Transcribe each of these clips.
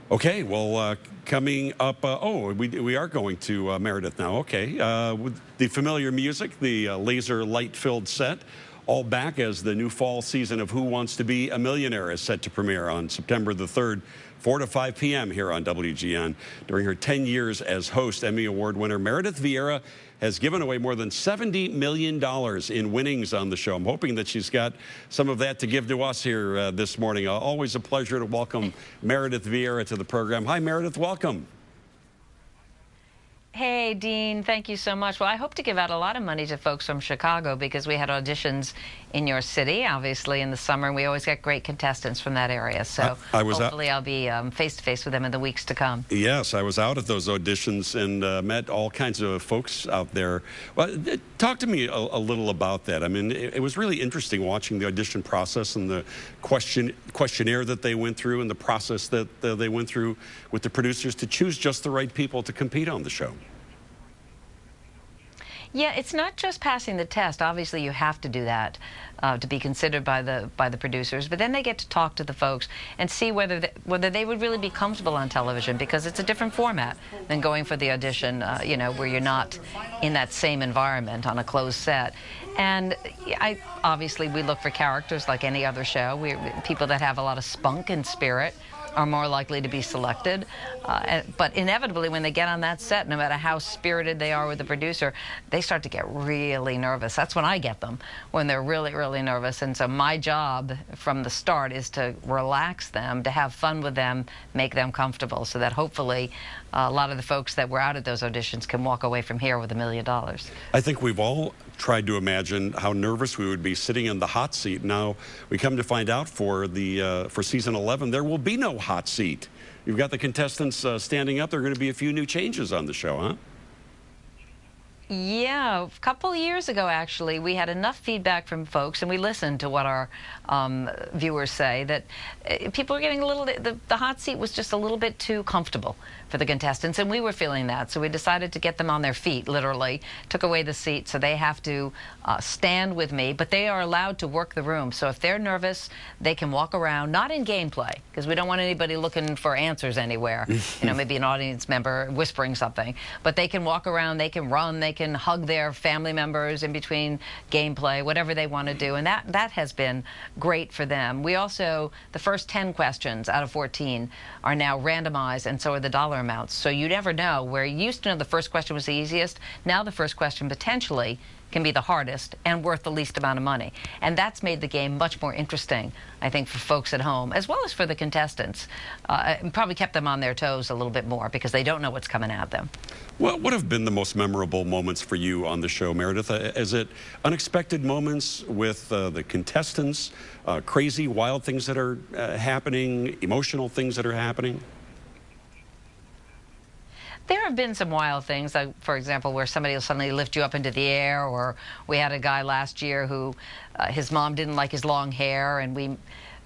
Okay, well, coming up, we are going to Meredith now. Okay, with the familiar music, the laser light-filled set, all back as the new fall season of Who Wants to Be a Millionaire is set to premiere on September the 3rd, 4 to 5 p.m. here on WGN. During her 10 years as host, Emmy Award winner Meredith Vieira has given away more than $70 million in winnings on the show. I'm hoping that she's got some of that to give to us here this morning. Always a pleasure to welcome Meredith Vieira to the program. Hi, Meredith. Welcome. Hey, Dean, thank you so much. Well, I hope to give out a lot of money to folks from Chicago because we had auditions in your city, obviously, in the summer, and we always get great contestants from that area. So hopefully I'll be face-to-face with them in the weeks to come. Yes, I was out at those auditions and met all kinds of folks out there. Well, talk to me a little about that. I mean, it was really interesting watching the audition process and the questionnaire that they went through and the process that they went through with the producers to choose just the right people to compete on the show. Yeah, it's not just passing the test. Obviously, you have to do that to be considered by the producers. But then they get to talk to the folks and see whether they would really be comfortable on television, because it's a different format than going for the audition, you know, where you're not in that same environment on a closed set. And obviously, we look for characters like any other show. People that have a lot of spunk and spirit are more likely to be selected. But inevitably, when they get on that set, no matter how spirited they are with the producer, they start to get really nervous. That's when I get them, when they're really, really nervous. And so my job from the start is to relax them, to have fun with them, make them comfortable, so that hopefully a lot of the folks that were out at those auditions can walk away from here with $1 million. I think we've all tried to imagine how nervous we would be sitting in the hot seat. Now we come to find out for season 11, there will be no hot seat. You've got the contestants standing up. There are going to be a few new changes on the show, huh? Yeah, a couple years ago, actually, we had enough feedback from folks, and we listened to what our viewers say, that people were getting a little, the hot seat was just a little bit too comfortable for the contestants, and we were feeling that. So we decided to get them on their feet, literally, took away the seat, so they have to stand with me, but they are allowed to work the room. So if they're nervous, they can walk around, not in gameplay, because we don't want anybody looking for answers anywhere, you know, maybe an audience member whispering something, but they can walk around, they can run, they can hug their family members in between gameplay, whatever they want to do, and that has been great for them. We also, the first 10 questions out of 14 are now randomized, and so are the dollar amounts. So you never know. Where you used to know the first question was the easiest, now the first question potentially can be the hardest and worth the least amount of money. And that's made the game much more interesting, I think, for folks at home, as well as for the contestants. And probably kept them on their toes a little bit more because they don't know what's coming at them. Well, what have been the most memorable moments for you on the show, Meredith? Is it unexpected moments with the contestants, crazy, wild things that are happening, emotional things that are happening? There have been some wild things, like, for example, where somebody will suddenly lift you up into the air, or we had a guy last year who his mom didn't like his long hair, and we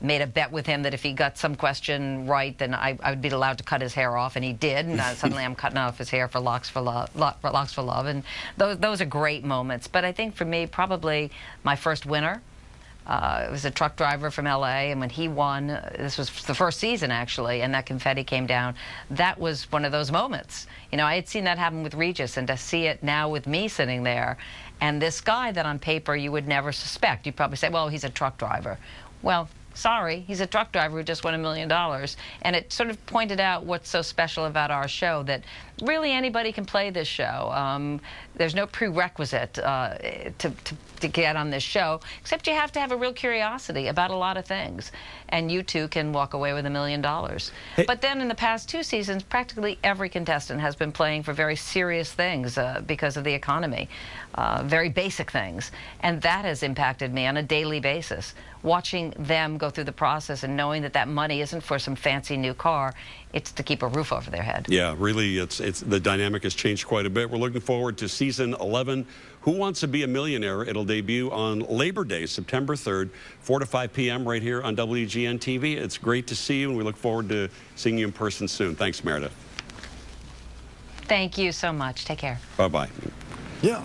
made a bet with him that if he got some question right, then I would be allowed to cut his hair off, and he did, and suddenly I'm cutting off his hair for Locks for Love, and those are great moments. But I think for me, probably my first winner, it was a truck driver from LA, and when he won, this was the first season actually, and that confetti came down, that was one of those moments. You know, I had seen that happen with Regis, and to see it now with me sitting there, and this guy that on paper you would never suspect. You'd probably say, well, he's a truck driver. Well, sorry, he's a truck driver who just won $1 million. And it sort of pointed out what's so special about our show, that really anybody can play this show. There's no prerequisite to get on this show, except you have to have a real curiosity about a lot of things. And you too can walk away with $1 million. Hey. But then in the past 2 seasons, practically every contestant has been playing for very serious things because of the economy, very basic things. And that has impacted me on a daily basis. Watching them go through the process and knowing that that money isn't for some fancy new car, it's to keep a roof over their head. Yeah, really, the dynamic has changed quite a bit. We're looking forward to season 11. Who Wants to Be a Millionaire? It'll debut on Labor Day, September 3rd, 4 to 5 p.m. right here on WGN TV. It's great to see you, and we look forward to seeing you in person soon. Thanks, Meredith. Thank you so much. Take care. Bye-bye. Yeah.